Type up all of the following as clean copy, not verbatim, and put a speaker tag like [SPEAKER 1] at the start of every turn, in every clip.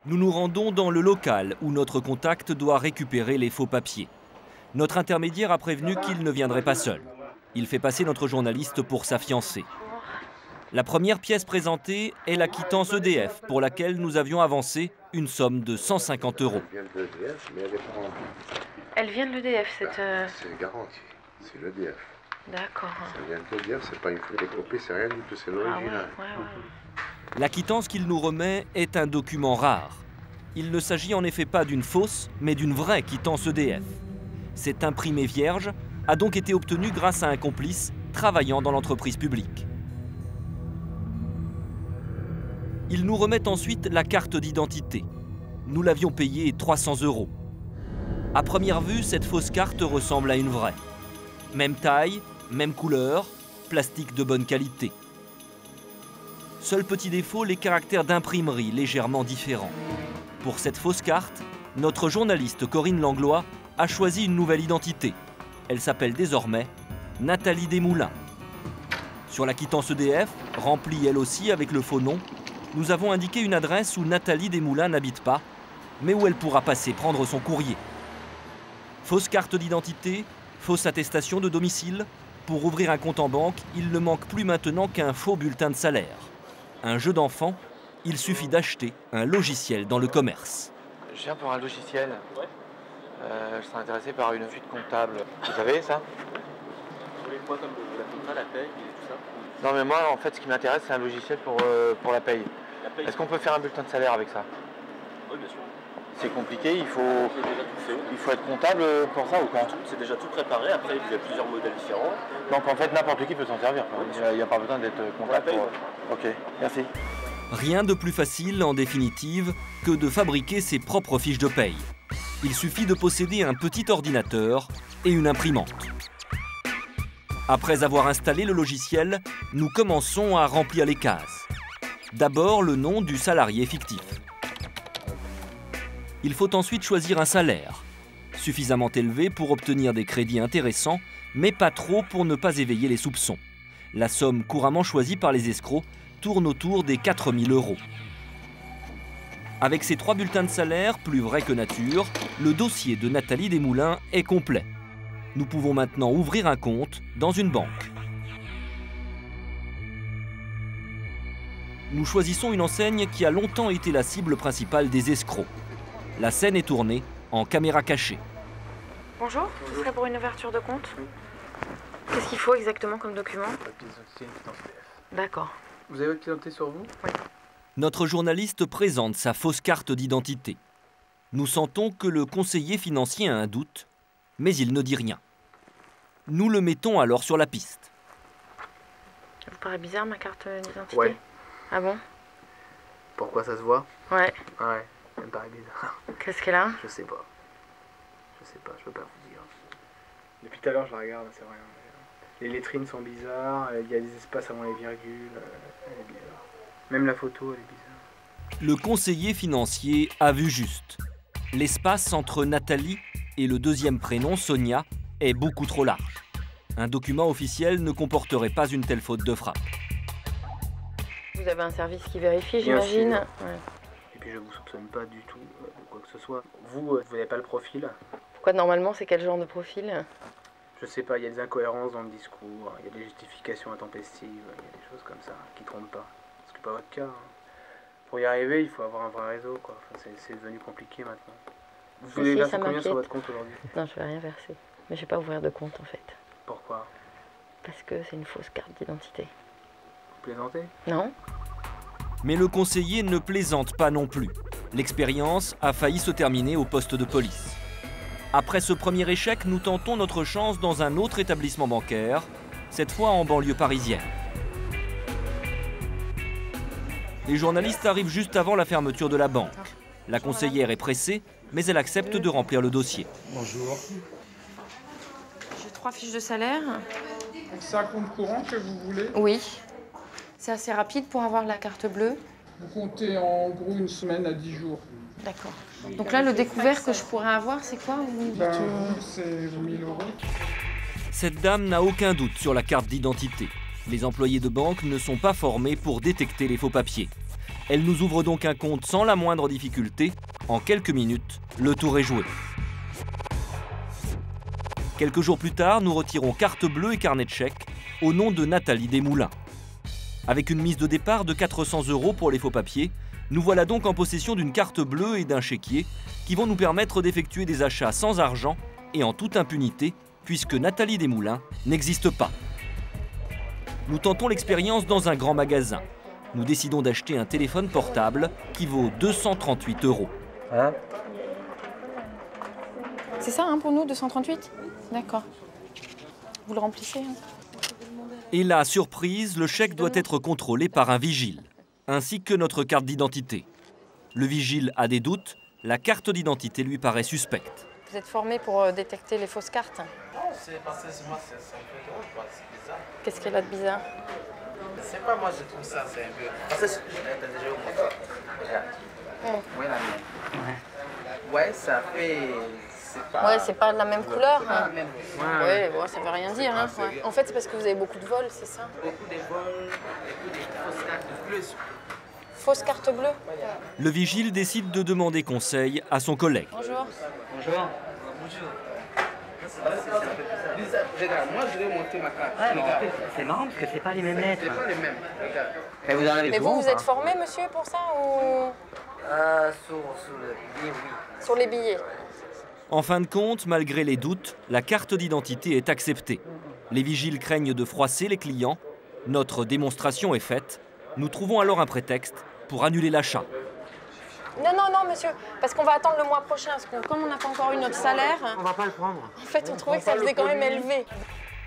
[SPEAKER 1] Nous nous rendons dans le local où notre contact doit récupérer les faux papiers. Notre intermédiaire a prévenu qu'il ne viendrait pas seul. Il fait passer notre journaliste pour sa fiancée. La première pièce présentée est la quittance EDF pour laquelle nous avions avancé une somme de 150 €.
[SPEAKER 2] Elle vient de l'EDF, cette...
[SPEAKER 3] C'est garanti, c'est l'EDF.
[SPEAKER 2] D'accord.
[SPEAKER 3] Ça vient de l'EDF, c'est pas une photocopie, c'est rien du tout, c'est l'original.
[SPEAKER 1] La quittance qu'il nous remet est un document rare. Il ne s'agit en effet pas d'une fausse, mais d'une vraie quittance EDF. Cet imprimé vierge a donc été obtenu grâce à un complice travaillant dans l'entreprise publique. Il nous remet ensuite la carte d'identité. Nous l'avions payée 300 €. À première vue, cette fausse carte ressemble à une vraie. Même taille, même couleur, plastique de bonne qualité. Seul petit défaut, les caractères d'imprimerie légèrement différents. Pour cette fausse carte, notre journaliste Corinne Langlois a choisi une nouvelle identité. Elle s'appelle désormais Nathalie Desmoulins. Sur la quittance EDF, remplie elle aussi avec le faux nom, nous avons indiqué une adresse où Nathalie Desmoulins n'habite pas, mais où elle pourra passer prendre son courrier. Fausse carte d'identité, fausse attestation de domicile. Pour ouvrir un compte en banque, il ne manque plus maintenant qu'un faux bulletin de salaire. Un jeu d'enfant, il suffit d'acheter un logiciel dans le commerce.
[SPEAKER 4] Je viens pour un logiciel. Je serais intéressé par une fuite comptable. Vous avez ça?
[SPEAKER 5] Vous voulez quoi comme la compta, la paye et tout ça?
[SPEAKER 4] Non mais moi en fait ce qui m'intéresse c'est un logiciel pour la paye. Est-ce qu'on peut faire un bulletin de salaire avec ça?
[SPEAKER 5] Oui bien sûr.
[SPEAKER 4] C'est compliqué, il faut être comptable pour ça ou quoi?
[SPEAKER 5] C'est déjà tout préparé, après il y a plusieurs modèles différents.
[SPEAKER 4] Donc en fait n'importe qui peut s'en servir. Il n'y a pas besoin d'être comptable pour... Ok, merci.
[SPEAKER 1] Rien de plus facile en définitive que de fabriquer ses propres fiches de paye. Il suffit de posséder un petit ordinateur et une imprimante. Après avoir installé le logiciel, nous commençons à remplir les cases. D'abord le nom du salarié fictif. Il faut ensuite choisir un salaire, suffisamment élevé pour obtenir des crédits intéressants, mais pas trop pour ne pas éveiller les soupçons. La somme couramment choisie par les escrocs tourne autour des 4 000 €. Avec ces 3 bulletins de salaire, plus vrais que nature, le dossier de Nathalie Desmoulins est complet. Nous pouvons maintenant ouvrir un compte dans une banque. Nous choisissons une enseigne qui a longtemps été la cible principale des escrocs. La scène est tournée en caméra cachée.
[SPEAKER 2] Bonjour, ce serait pour une ouverture de compte? Qu'est-ce qu'il faut exactement comme document? D'accord.
[SPEAKER 4] Vous avez votre identité sur vous?
[SPEAKER 2] Oui.
[SPEAKER 1] Notre journaliste présente sa fausse carte d'identité. Nous sentons que le conseiller financier a un doute, mais il ne dit rien. Nous le mettons alors sur la piste.
[SPEAKER 2] Ça vous paraît bizarre ma carte d'identité?
[SPEAKER 4] Ouais.
[SPEAKER 2] Ah bon?
[SPEAKER 4] Pourquoi ça se voit?
[SPEAKER 2] Ouais.
[SPEAKER 4] Ouais, ça me paraît bizarre.
[SPEAKER 2] Qu'est-ce qu'elle a?
[SPEAKER 4] Je sais pas, je peux pas vous dire. Depuis tout à l'heure je la regarde, c'est rien. Les lettrines sont bizarres, il y a des espaces avant les virgules, elle est bizarre. Même la photo, elle est bizarre.
[SPEAKER 1] Le conseiller financier a vu juste. L'espace entre Nathalie et le deuxième prénom, Sonia, est beaucoup trop large. Un document officiel ne comporterait pas une telle faute de frappe.
[SPEAKER 2] Vous avez un service qui vérifie, j'imagine? Ouais.
[SPEAKER 4] Et puis je vous soupçonne pas du tout de quoi que ce soit. Vous n'avez pas le profil?
[SPEAKER 2] Pourquoi normalement c'est quel genre de profil?
[SPEAKER 4] Je sais pas, il y a des incohérences dans le discours, il y a des justifications intempestives, il y a des choses comme ça qui trompent pas. Ce qui n'est pas votre cas. Pour y arriver, il faut avoir un vrai réseau, quoi. Enfin, c'est devenu compliqué maintenant. Vous voulez verser combien sur votre compte aujourd'hui?
[SPEAKER 2] Non, je vais rien verser. Mais je vais pas ouvrir de compte en fait.
[SPEAKER 4] Pourquoi?
[SPEAKER 2] Parce que c'est une fausse carte d'identité.
[SPEAKER 4] Vous plaisantez?
[SPEAKER 2] Non.
[SPEAKER 1] Mais le conseiller ne plaisante pas non plus. L'expérience a failli se terminer au poste de police. Après ce premier échec, nous tentons notre chance dans un autre établissement bancaire, cette fois en banlieue parisienne. Les journalistes arrivent juste avant la fermeture de la banque. La conseillère est pressée, mais elle accepte de remplir le dossier.
[SPEAKER 6] Bonjour.
[SPEAKER 2] J'ai 3 fiches de salaire.
[SPEAKER 6] C'est un compte courant que vous voulez?
[SPEAKER 2] Oui. C'est assez rapide pour avoir la carte bleue.
[SPEAKER 6] Vous comptez en gros une semaine à 10 jours.
[SPEAKER 2] D'accord. Donc là, le découvert que je pourrais avoir, c'est quoi?
[SPEAKER 6] C'est 1000 €.
[SPEAKER 1] Cette dame n'a aucun doute sur la carte d'identité. Les employés de banque ne sont pas formés pour détecter les faux papiers. Elle nous ouvre donc un compte sans la moindre difficulté. En quelques minutes, le tour est joué. Quelques jours plus tard, nous retirons carte bleue et carnet de chèques au nom de Nathalie Desmoulins. Avec une mise de départ de 400 € pour les faux papiers, nous voilà donc en possession d'une carte bleue et d'un chéquier qui vont nous permettre d'effectuer des achats sans argent et en toute impunité, puisque Nathalie Desmoulins n'existe pas. Nous tentons l'expérience dans un grand magasin. Nous décidons d'acheter un téléphone portable qui vaut 238 €.
[SPEAKER 7] Hein?
[SPEAKER 2] C'est ça pour nous, 238 ? D'accord. Vous le remplissez
[SPEAKER 1] Et là, surprise, le chèque doit être contrôlé par un vigile, ainsi que notre carte d'identité. Le vigile a des doutes, la carte d'identité lui paraît suspecte.
[SPEAKER 2] Vous êtes formé pour détecter les fausses cartes ?
[SPEAKER 7] Non, c'est parce que moi, c'est un peu drôle, quoi. C'est bizarre.
[SPEAKER 2] Qu'est-ce qu'elle a de bizarre ?
[SPEAKER 7] Je sais pas, moi, je trouve ça, c'est un peu... Parce que t'as déjà au moteur. Regarde. Ouais, la mienne. Ouais, ça fait...
[SPEAKER 2] Ouais, c'est pas de la même couleur. Hein.
[SPEAKER 7] Ouais,
[SPEAKER 2] Ouais, bon, ça veut rien dire. Hein. Ouais. En fait, c'est parce que vous avez beaucoup de vols, c'est ça ?
[SPEAKER 7] beaucoup de vols, beaucoup de fausses cartes bleues.
[SPEAKER 2] Fausse carte bleue ?
[SPEAKER 1] Le vigile décide de demander conseil à son collègue.
[SPEAKER 2] Bonjour.
[SPEAKER 7] Bonjour. Bonjour. Regarde, moi, je vais monter ma carte.
[SPEAKER 8] Ouais, c'est marrant parce que c'est pas les mêmes lettres.
[SPEAKER 7] C'est pas les mêmes. Regarde.
[SPEAKER 8] Mais vous en avez
[SPEAKER 2] Mais
[SPEAKER 8] souvent,
[SPEAKER 2] vous
[SPEAKER 8] ou pas
[SPEAKER 2] êtes formé, monsieur, pour ça ou
[SPEAKER 8] Sur le billet, oui.
[SPEAKER 2] sur les billets ?
[SPEAKER 1] En fin de compte, malgré les doutes, la carte d'identité est acceptée. Les vigiles craignent de froisser les clients. Notre démonstration est faite. Nous trouvons alors un prétexte pour annuler l'achat.
[SPEAKER 2] Non, non, non, monsieur, parce qu'on va attendre le mois prochain, parce que comme on n'a pas encore eu notre salaire,
[SPEAKER 8] On va pas le prendre.
[SPEAKER 2] en fait, on trouvait que ça faisait quand même élevé.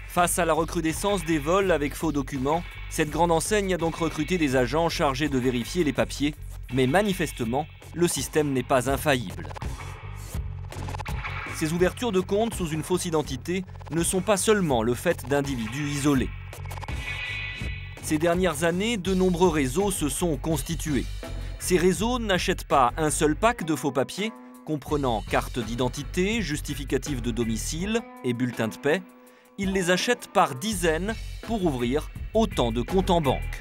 [SPEAKER 1] Face à la recrudescence des vols avec faux documents, cette grande enseigne a donc recruté des agents chargés de vérifier les papiers. Mais manifestement, le système n'est pas infaillible. Ces ouvertures de compte sous une fausse identité ne sont pas seulement le fait d'individus isolés. Ces dernières années, de nombreux réseaux se sont constitués. Ces réseaux n'achètent pas un seul pack de faux papiers, comprenant carte d'identité, justificatif de domicile et bulletin de paie. Ils les achètent par dizaines pour ouvrir autant de comptes en banque.